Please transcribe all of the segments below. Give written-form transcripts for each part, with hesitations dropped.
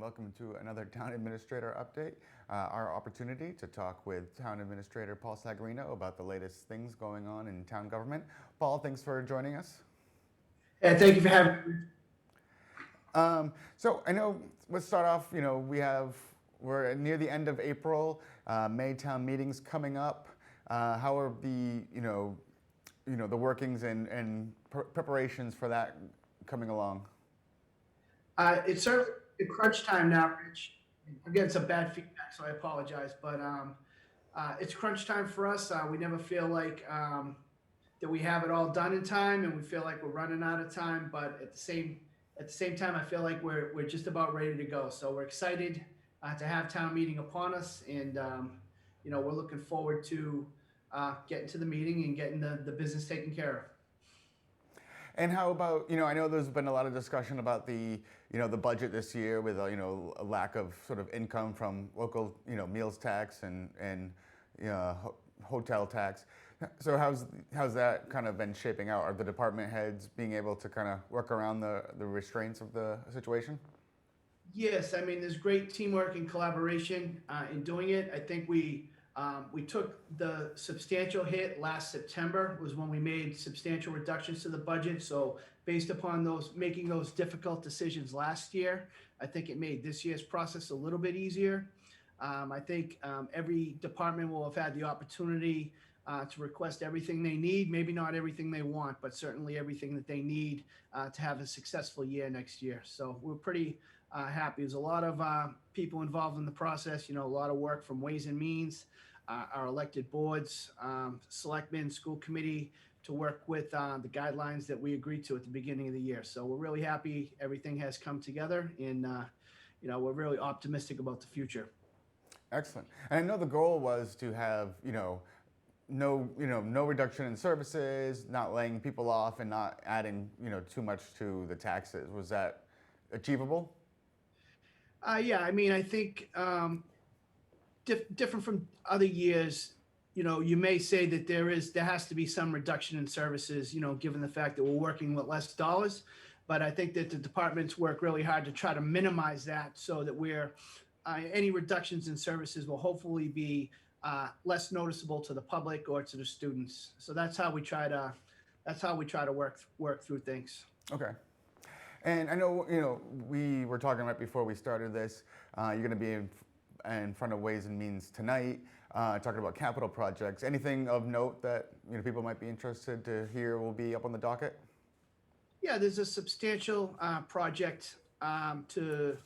welcome to another Town Administrator Update. Our opportunity to talk with Town Administrator Paul Sagarino about the latest things going on in town government. Paul, thanks for joining us. And thank you for having me. So I know, let's start off, we're near the end of April, May town meetings coming up. How are the workings and preparations for that coming along? It's certainly a crunch time now, Rich. I'm getting some bad feedback, so I apologize. But it's crunch time for us. We never feel like that we have it all done in time, and we feel like we're running out of time. But at the same time, I feel like we're just about ready to go. So we're excited to have town meeting upon us, and we're looking forward to getting to the meeting and getting the business taken care of. And how about, I know there's been a lot of discussion about the budget this year with, a lack of sort of income from local, meals tax and hotel tax. So how's that kind of been shaping out? Are the department heads being able to kind of work around the restraints of the situation? Yes, I mean, there's great teamwork and collaboration in doing it. I think we took the substantial hit last September was when we made substantial reductions to the budget. So based upon making those difficult decisions last year, I think it made this year's process a little bit easier. I think every department will have had the opportunity to request everything they need, maybe not everything they want, but certainly everything that they need to have a successful year next year. So we're pretty happy. There's a lot of people involved in the process, a lot of work from Ways and Means, our elected boards, selectmen, school committee, to work with the guidelines that we agreed to at the beginning of the year. So we're really happy everything has come together, and we're really optimistic about the future. Excellent. And I know the goal was to have, no reduction in services, not laying people off, and not adding, too much to the taxes. Was that achievable? Yeah, I mean, I think different from other years, you may say that there has to be some reduction in services, given the fact that we're working with less dollars. But I think that the departments work really hard to try to minimize that, so that any reductions in services will hopefully be less noticeable to the public or to the students. So that's how we try to work through things. Okay. And I know, we were talking right before we started this. You're going to be in front of Ways and Means tonight, talking about capital projects. Anything of note that people might be interested to hear will be up on the docket? Yeah, there's a substantial project to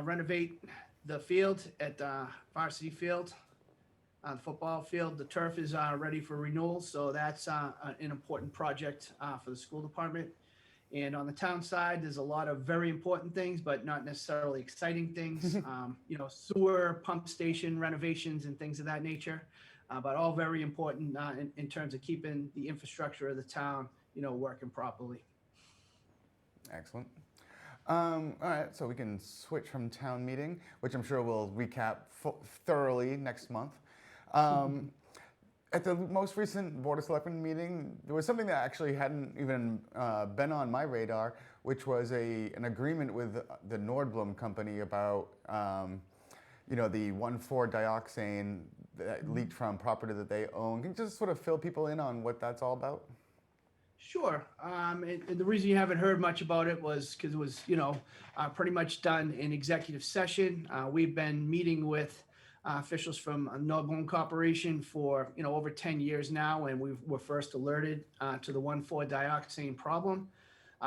renovate the field at Varsity Field, the football field. The turf is ready for renewal, so that's an important project for the school department. And on the town side, there's a lot of very important things, but not necessarily exciting things. Sewer, pump station renovations and things of that nature, but all very important in terms of keeping the infrastructure of the town, working properly. Excellent. All right, so we can switch from town meeting, which I'm sure we'll recap thoroughly next month. At the most recent Board of Selectmen meeting, there was something that actually hadn't even been on my radar, which was an agreement with the Nordblom company about, the 1,4-dioxane that leaked from property that they own. Can you just sort of fill people in on what that's all about? Sure. And the reason you haven't heard much about it was because it was, pretty much done in executive session. We've been meeting with officials from Nordblom Corporation for over 10 years now, and we were first alerted to the 1,4-dioxane problem.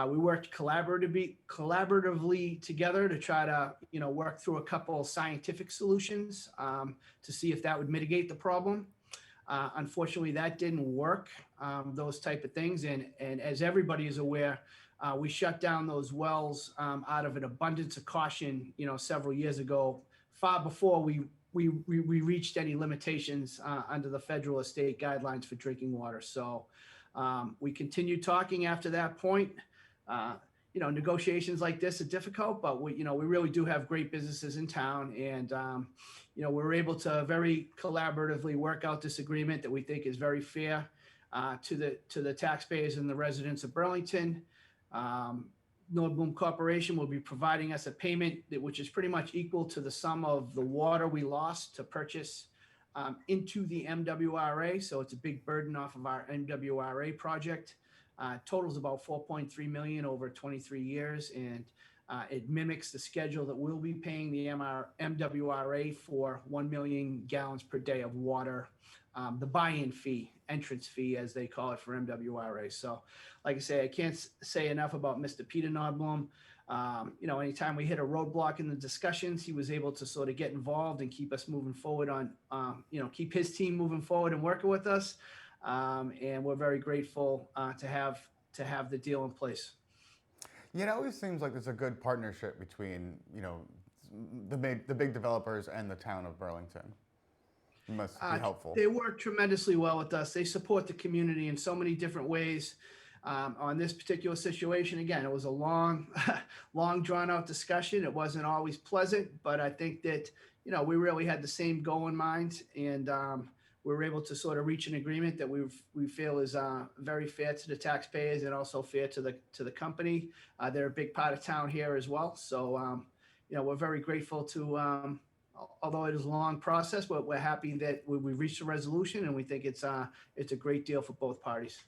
We worked collaboratively together to try to work through a couple scientific solutions to see if that would mitigate the problem. Unfortunately, that didn't work. Those type of things, and as everybody is aware, we shut down those wells out of an abundance of caution several years ago, far before we reached any limitations under the federal state guidelines for drinking water. So we continued talking after that point. Negotiations like this are difficult, but we really do have great businesses in town, and we're able to very collaboratively work out this agreement that we think is very fair to the taxpayers and the residents of Burlington. Nordblum Corporation will be providing us a payment which is pretty much equal to the sum of the water we lost to purchase into the MWRA. So it's a big burden off of our MWRA project. Totals about 4.3 million over 23 years, and it mimics the schedule that we'll be paying the MWRA for 1 million gallons per day of water, the buy-in fee, entrance fee, as they call it for MWRA. So, like I say, I can't say enough about Mr. Peter Nordblum. Anytime we hit a roadblock in the discussions, he was able to sort of get involved and keep us moving forward keep his team moving forward and working with us. And we're very grateful to have the deal in place. Yeah, it always seems like there's a good partnership between, the big developers and the town of Burlington. It must be helpful. They work tremendously well with us. They support the community in so many different ways. On this particular situation, again, it was a long drawn out discussion. It wasn't always pleasant, but I think that, we really had the same goal in mind, and we were able to sort of reach an agreement that we feel is very fair to the taxpayers and also fair to the company. They're a big part of town here as well. So, we're very grateful to, although it is a long process, but we're happy that we reached a resolution, and we think it's a great deal for both parties.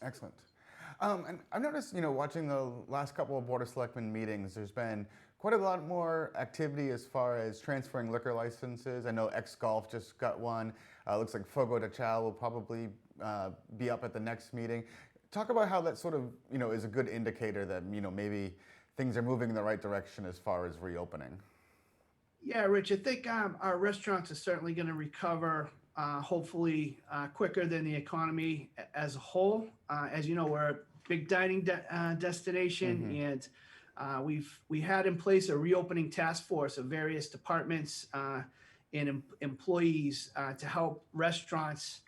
Excellent. And I've noticed, watching the last couple of Board of Selectmen meetings, there's been quite a lot more activity as far as transferring liquor licenses. I know X-Golf just got one. Looks like Fogo de Chao will probably be up at the next meeting. Talk about how that sort of, is a good indicator that, maybe things are moving in the right direction as far as reopening. Yeah, Rich, I think our restaurants are certainly going to recover, hopefully quicker than the economy as a whole. As you know, we're a big dining destination, and we had in place a reopening task force of various departments and employees to help restaurants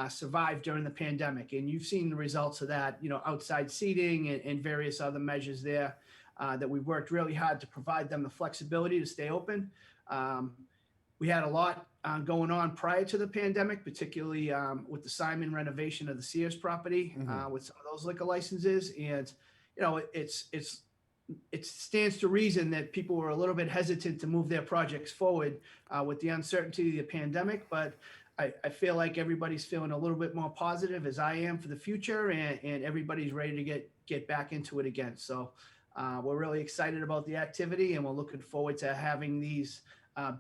survive during the pandemic. And you've seen the results of that, outside seating and various other measures there that we worked really hard to provide them the flexibility to stay open. We had a lot going on prior to the pandemic, particularly with the Simon renovation of the Sears property, with some of those liquor licenses. And, it stands to reason that people were a little bit hesitant to move their projects forward with the uncertainty of the pandemic. But I feel like everybody's feeling a little bit more positive, as I am, for the future, and everybody's ready to get back into it again. So we're really excited about the activity, and we're looking forward to having these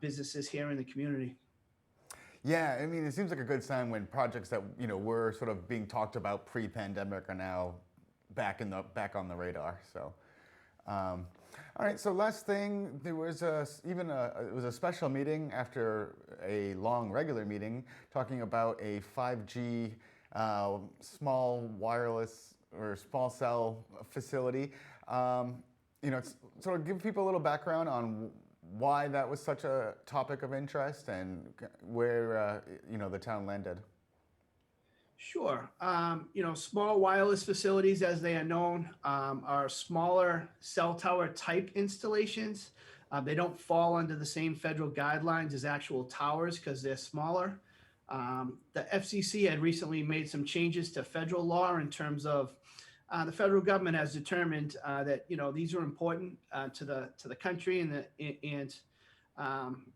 businesses here in the community. Yeah, I mean, it seems like a good sign when projects that were sort of being talked about pre-pandemic are now back on the radar. So, all right. So last thing, there was it was a special meeting after a long regular meeting talking about a 5G small wireless or small cell facility. Sort of give people a little background on why that was such a topic of interest and where the town landed. Sure. Small wireless facilities, as they are known, are smaller cell tower type installations. They don't fall under the same federal guidelines as actual towers because they're smaller. The FCC had recently made some changes to federal law in terms of the federal government has determined that these are important to the country and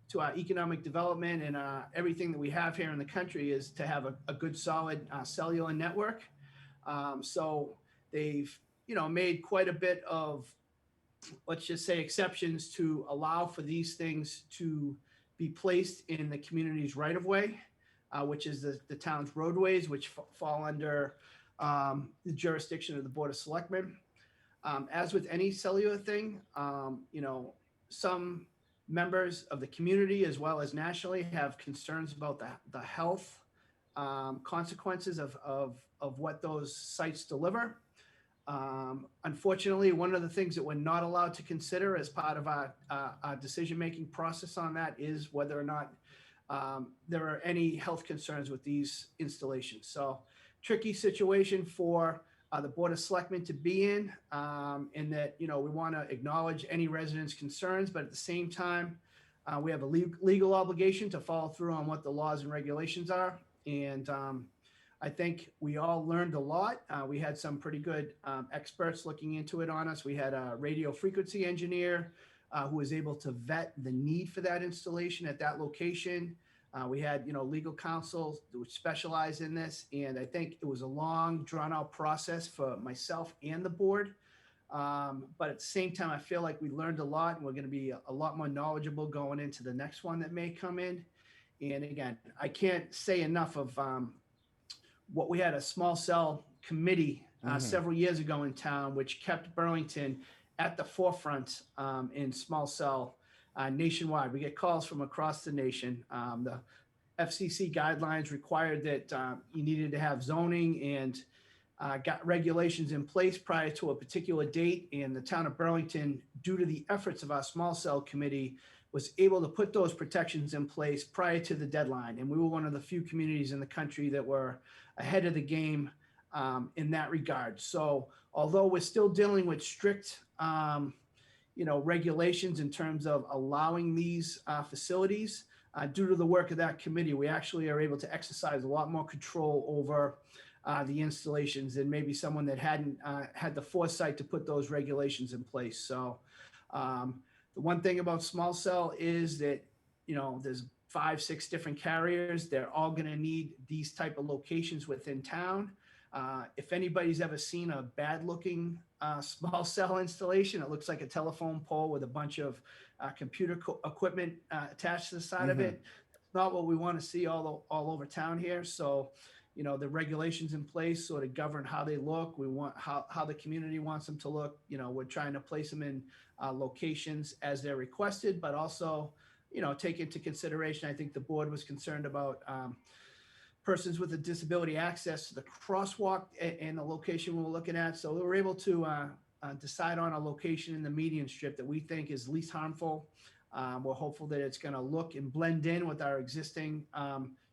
to our economic development, and everything that we have here in the country is to have a good solid cellular network. So they've made quite a bit of, let's just say, exceptions to allow for these things to be placed in the community's right of way, which is the town's roadways, which fall under the jurisdiction of the Board of Selectmen. As with any cellular thing, some members of the community as well as nationally have concerns about the health consequences of what those sites deliver. Unfortunately, one of the things that we're not allowed to consider as part of our decision-making process on that is whether or not there are any health concerns with these installations. So, tricky situation for the Board of Selectmen to be in that, we want to acknowledge any residents' concerns, but at the same time, we have a legal obligation to follow through on what the laws and regulations are. And I think we all learned a lot. We had some pretty good experts looking into it on us. We had a radio frequency engineer who was able to vet the need for that installation at that location. We had, legal counsel which specialize in this, and I think it was a long, drawn-out process for myself and the board. But at the same time, I feel like we learned a lot, and we're going to be a lot more knowledgeable going into the next one that may come in. And again, I can't say enough of what we had a small cell committee several years ago in town, which kept Burlington at the forefront in small cell nationwide. We get calls from across the nation. The FCC guidelines required that you needed to have zoning and got regulations in place prior to a particular date. And the town of Burlington, due to the efforts of our small cell committee, was able to put those protections in place prior to the deadline. And we were one of the few communities in the country that were ahead of the game in that regard. So although we're still dealing with strict, regulations in terms of allowing these facilities, due to the work of that committee, we actually are able to exercise a lot more control over the installations than maybe someone that hadn't had the foresight to put those regulations in place. So the one thing about small cell is that, there's 5-6 different carriers. They're all going to need these type of locations within town. If anybody's ever seen a bad looking small cell installation, it looks like a telephone pole with a bunch of computer equipment attached to the side of it. It's not what we want to see all over town here. So, the regulations in place sort of govern how they look. We want how the community wants them to look. We're trying to place them in locations as they're requested, but also, take into consideration, I think the board was concerned about persons with a disability access to the crosswalk and the location we were looking at. So we were able to decide on a location in the median strip that we think is least harmful. We're hopeful that it's going to look and blend in with our existing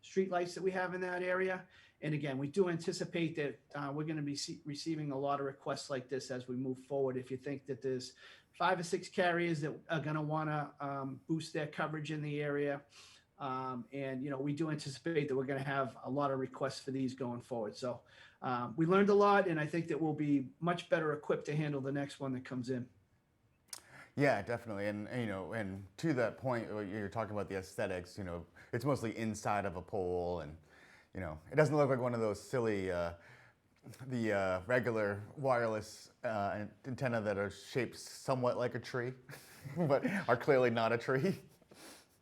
streetlights that we have in that area. And again, we do anticipate that we're going to be receiving a lot of requests like this as we move forward. If you think that there's 5 or 6 carriers that are going to want to boost their coverage in the area, and we do anticipate that we're going to have a lot of requests for these going forward. So we learned a lot, and I think that we'll be much better equipped to handle the next one that comes in. Yeah, definitely. And and to that point, you're talking about the aesthetics. It's mostly inside of a pole, and it doesn't look like one of those silly the regular wireless antenna that are shaped somewhat like a tree, but are clearly not a tree.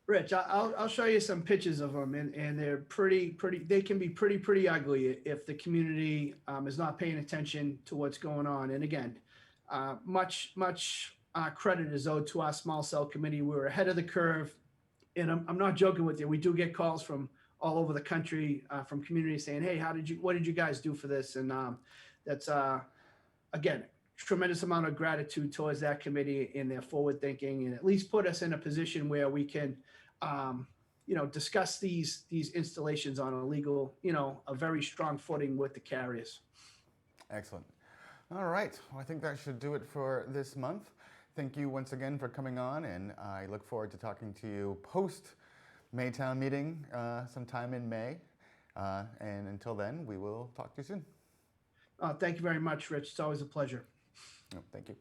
Rich, I'll show you some pictures of them, and they're pretty. They can be pretty ugly if the community is not paying attention to what's going on. And again, much credit is owed to our small cell committee. We were ahead of the curve, and I'm not joking with you. We do get calls from all over the country from communities saying, "Hey, what did you guys do for this?" And that's again, tremendous amount of gratitude towards that committee and their forward thinking, and at least put us in a position where we can, discuss these installations on a legal, a very strong footing with the carriers. Excellent. All right. Well, I think that should do it for this month. Thank you once again for coming on, and I look forward to talking to you post Maytown meeting sometime in May. And until then, we will talk to you soon. Thank you very much, Rich. It's always a pleasure. Thank you.